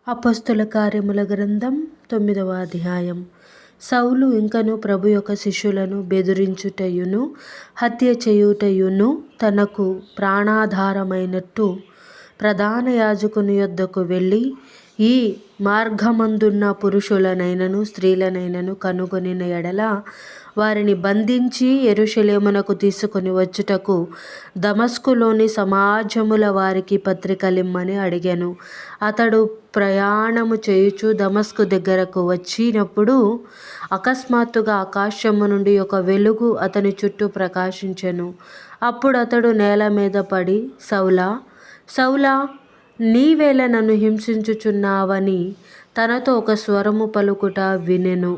అపొస్తలుల కార్యముల గ్రంథం 9వ అధ్యాయం. సౌలు ఇంకను ప్రభు యొక్క శిష్యులను బెదిరించుటయును హత్య చేయుటయును తనకు ప్రాణాధారమైనట్టు ప్రధాన యాజకుని యొద్దకు వెళ్ళి, ఈ మార్గమందున్న పురుషులనైనను స్త్రీలనైనను కనుగొనిన ఎడల వారిని బంధించి యెరూషలేమునకు తీసుకొని వచ్చుటకు దమస్కులోని సమాజముల వారికి పత్రికలిమ్మని అడిగాను. అతడు ప్రయాణము చేయుచు దమస్కు దగ్గరకు వచ్చినప్పుడు అకస్మాత్తుగా ఆకాశము నుండి ఒక వెలుగు అతని చుట్టూ ప్రకాశించెను. అప్పుడు అతడు నేల మీద పడి, సౌలా, సౌలా, నీవేళ నన్ను హింసించుచున్నావని తనతో ఒక స్వరము పలుకుట వినెను.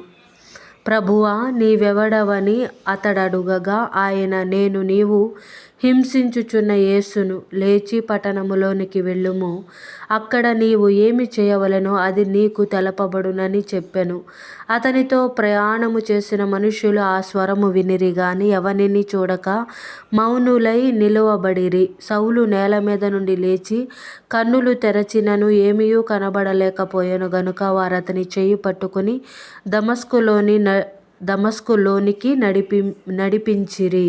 ప్రభువా, నీవెవడవని అతడడుగగా ఆయన, నేను నీవు హింసించుచున్న యేసును. లేచి పట్టణములోనికి వెళ్ళుము, అక్కడ నీవు ఏమి చేయవలెనో అది నీకు తెలపబడునని చెప్పెను. అతనితో ప్రయాణము చేసిన మనుష్యులు ఆ స్వరము వినిరి గాని ఎవనిని చూడక మౌనులై నిలువబడిరి. సౌలు నేల మీద నుండి లేచి కన్నులు తెరచినను ఏమీయూ కనబడలేకపోయెను గనుక వారతని చెయ్యి పట్టుకుని దమస్కులోనికి నడిపించిరి.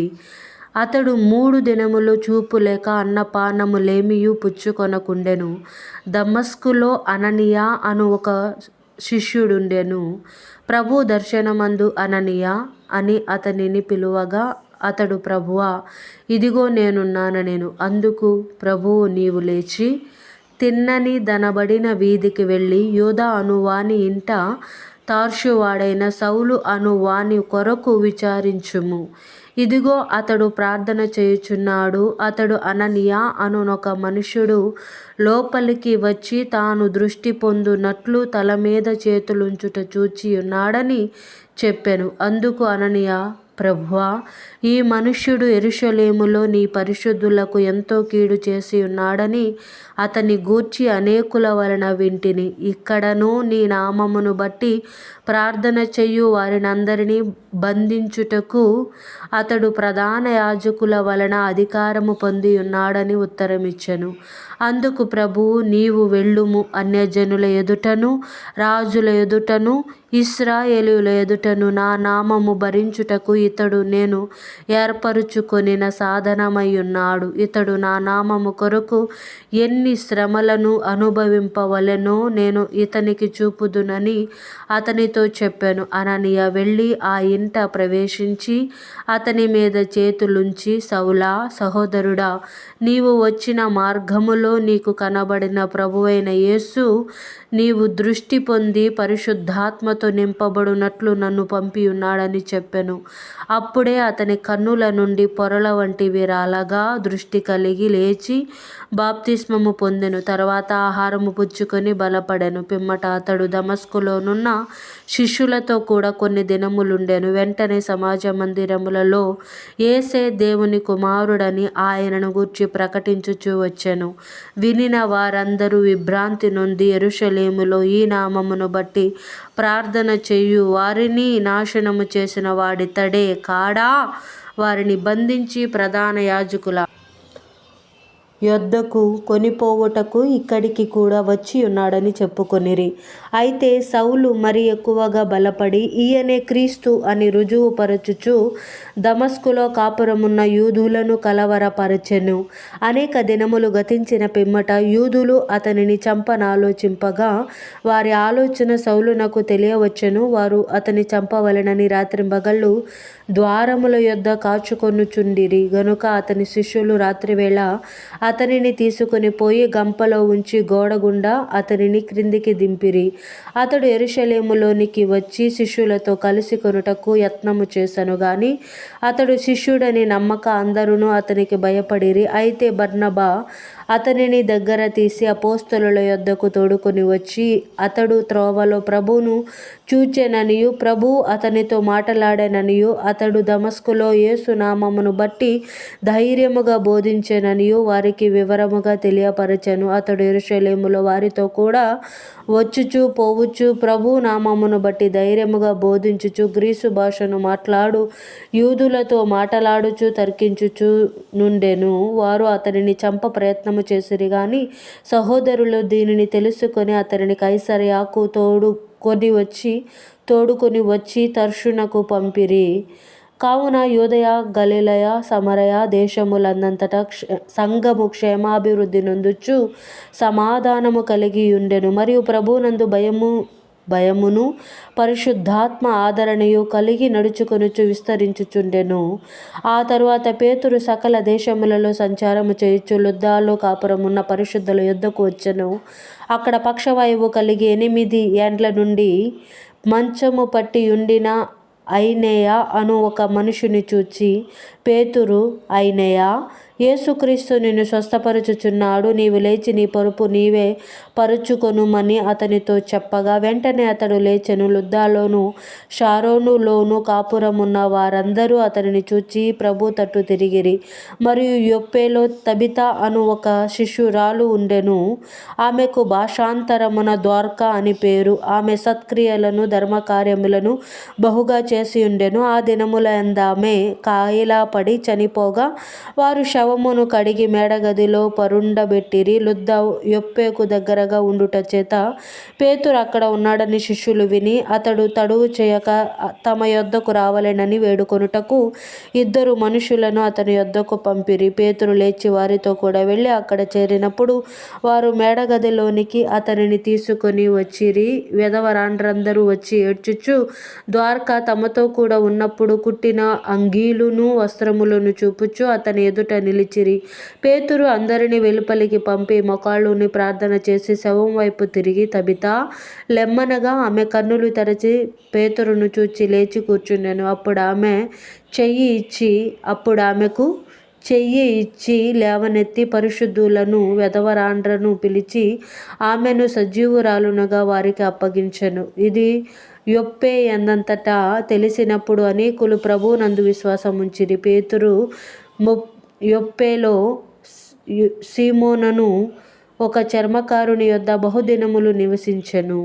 అతడు 3 దినములు చూపు లేక అన్నపానములేమియూ పుచ్చుకొనకుండెను. దమస్కులో అననీయ అను ఒక శిష్యుడుండెను. ప్రభు దర్శనమందు అననీయ అని అతనిని పిలువగా అతడు, ప్రభువా, ఇదిగో నేనున్నానెను. అందుకు ప్రభువు, నీవు లేచి తిన్నని దనబడిన వీధికి వెళ్ళి యూదా అనువాని ఇంట తార్షువాడైన సౌలు అను వాని కొరకు విచారించుము. ఇదిగో అతడు ప్రార్థన చేయుచున్నాడు. అతడు అననీయ అనునొక మనుష్యుడు లోపలికి వచ్చి తాను దృష్టి పొందునట్లు తల మీద చేతులుంచుట చూచి ఉన్నాడని చెప్పెను. అందుకు అననీయ, ప్రభువా, ఈ మనుష్యుడు యెరూషలేములో నీ పరిశుద్ధులకు ఎంతో కీడు చేసి ఉన్నాడని అతని గూర్చి అనేకుల వలన వింటిని. ఇక్కడను నీ నామమును బట్టి ప్రార్థన చెయ్యు వారినందరినీ బంధించుటకు అతడు ప్రధాన యాజకుల వలన అధికారము పొంది ఉన్నాడని ఉత్తరమిచ్చెను. అందుకు ప్రభువు, నీవు వెళ్ళుము, అన్యజనుల ఎదుటను రాజుల ఎదుటను ఇశ్రాయేలీయుల ఎదుటను నా నామము భరించుటకు ఇతడు నేను ఏర్పరచుకొనిన సాధనమయ్యున్నాడు. ఇతడు నా నామము కొరకు ఎన్ని శ్రమలను అనుభవింపవలెనో నేను ఇతనికి చూపుదునని అతనితో చెప్పెను. అననీయ వెళ్ళి ఆ ఇంట ప్రవేశించి అతని మీద చేతులుంచి, సౌలా, సహోదరుడా, నీవు వచ్చిన మార్గములో నీకు కనబడిన ప్రభువైన యేసు నీవు దృష్టి పొంది పరిశుద్ధాత్మతో నింపబడునట్లు నన్ను పంపియున్నాడని చెప్పెను. అప్పుడే అతని కన్నుల నుండి పొరల వంటివి రాలగా దృష్టి కలిగి లేచి బాప్తిస్మము పొందెను. తర్వాత ఆహారము పుచ్చుకొని బలపడెను. పిమ్మట అతడు దమస్కులోనున్న శిష్యులతో కూడా కొన్ని దినములుండెను. వెంటనే సమాజ మందిరములలో యేసే దేవుని కుమారుడని ఆయనను గూర్చి ప్రకటించుచూ వచ్చెను. వినిన వారందరూ విభ్రాంతి నొంది, యెరూషలేములో ఈ నామమును బట్టి ప్రార్థన చేయు వారిని నాశనము చేసిన వాడితడే కాడా, వారిని బంధించి ప్రధాన యాజకుల యొద్దకు కొనిపోవుటకు ఇక్కడికి కూడా వచ్చి ఉన్నాడని చెప్పుకొనిరి. అయితే సౌలు మరి ఎక్కువగా బలపడి ఈయనే క్రీస్తు అని రుజువుపరచుచు దమస్కులో కాపురమున్న యూదులను కలవరపరచెను. అనేక దినములు గతించిన పిమ్మట యూదులు అతనిని చంపనాలోచింపగా వారి ఆలోచన సౌలునకు తెలియవచ్చెను. వారు అతని చంపవలెనని రాత్రింబగళ్ళు ద్వారముల యొద్ద కాచుకొనుచుండిరి గనుక అతని శిష్యులు రాత్రివేళ అతనిని తీసుకొని పోయి గంపలో ఉంచి గోడ గుండా అతనిని క్రిందికి దింపిరి. అతడు యెరూషలేములోనికి వచ్చి శిష్యులతో కలిసి కొనుటకు యత్నము చేసెను గాని అతడు శిష్యుడని నమ్మక అందరును అతనికి భయపడిరి. అయితే బర్నబా అతనిని దగ్గర తీసి అపోస్తలుల యొద్దకు తోడుకొని వచ్చి అతడు త్రోవలో ప్రభువును చూచెననియు ప్రభువు అతనితో మాటలాడెననియు అతడు దమస్కులో యేసు నామమును బట్టి ధైర్యముగా బోధించెననియు వారికి వివరముగా తెలియపరచెను. అతడు యెరూషలేములో వారితో కూడా వచ్చుచు పోవచ్చు ప్రభువు నామమును బట్టి ధైర్యముగా బోధించుచు గ్రీసు భాషను మాట్లాడు యూదులతో మాటలాడుచు తర్కించుచు నుండెను. వారు అతనిని చంప ప్రయత్నం భోజనము చేసిరి గాని సహోదరులు దీనిని తెలుసుకొని అతనిని కైసరయాకు తోడుకొని వచ్చి తర్షునకు పంపిరి. కావున యూదయ, గలిలయ, సమరయ దేశములందంతటా సంఘము క్షేమాభివృద్ధి నొందుచు సమాధానము కలిగి ఉండెను. మరియు ప్రభువునందు భయమును పరిశుద్ధాత్మ ఆదరణయు కలిగి నడుచుకొనుచు విస్తరించుచుండెను. ఆ తరువాత పేతురు సకల దేశములలో సంచారము చేయుచు లుద్దలో కాపురమున్న పరిశుద్ధుల యొద్దకు వచ్చెను. అక్కడ పక్షవాయువు కలిగి 8 ఏండ్ల నుండి మంచము పట్టి ఉండిన ఐనేయ అను ఒక మనుషుని చూచి, పేతురు, ఐనేయ, యేసుక్రీస్తు నిన్ను స్వస్థపరచుచున్నాడు, నీవు లేచి నీ పరుపు నీవే పరుచుకొనుమని అతనితో చెప్పగా వెంటనే అతడు లేచెను. లుద్దలోను షారోనులోను కాపురమున్న వారందరూ అతనిని చూచి ప్రభు తట్టు తిరిగిరి. మరియు యొప్పేలో తబిత అను ఒక శిష్యురాలు ఉండెను. ఆమెకు భాషాంతరమున దోర్కా అని పేరు. ఆమె సత్క్రియలను ధర్మకార్యములను బహుగా చేసి ఉండెను. ఆ దినములందామె కాయిలాపడి చనిపోగా వారు శవమును కడిగి మేడగదిలో పరుండబెట్టిరి. లుద్ద యొప్పేకు దగ్గరగా ఉండుట చేత పేతురు అక్కడ ఉన్నాడని శిష్యులు విని అతడు తడువు చేయక తమ యొద్దకు రావలెనని వేడుకొనుటకు 2 మనుషులను అతని యొద్దకు పంపిరి. పేతురు లేచి వారితో కూడా వెళ్ళి అక్కడ చేరినప్పుడు వారు మేడగదిలోనికి అతనిని తీసుకొని వచ్చిరి. విధవరాండ్రందరూ వచ్చి ఏడ్చుచు ద్వారకా తమతో కూడా ఉన్నప్పుడు కుట్టిన అంగీలును వస్త్రములను చూపుచు అతని ఎదుట నిలిచిరి. పేతురు అందరిని వెలుపలికి పంపి మోకాళ్ళూని ప్రార్థన చేసి శవం వైపు తిరిగి, తబితా, లెమ్మనగా ఆమె కన్నులు తెరచి పేతురును చూచి లేచి కూర్చుండెను. అప్పుడు ఆమెకు చెయ్యి ఇచ్చి లేవనెత్తి పరిశుద్ధులను విధవరాండ్రను పిలిచి ఆమెను సజీవురాలునగా వారికి అప్పగించెను. ఇది యొప్పే ఎందంతటా తెలిసినప్పుడు అనేకులు ప్రభువునందు విశ్వాసముంచిరి. పేతురు యొప్పేలో సీమోనను ఒక చర్మకారుని యొద్ద బహుదినములు నివసించెను.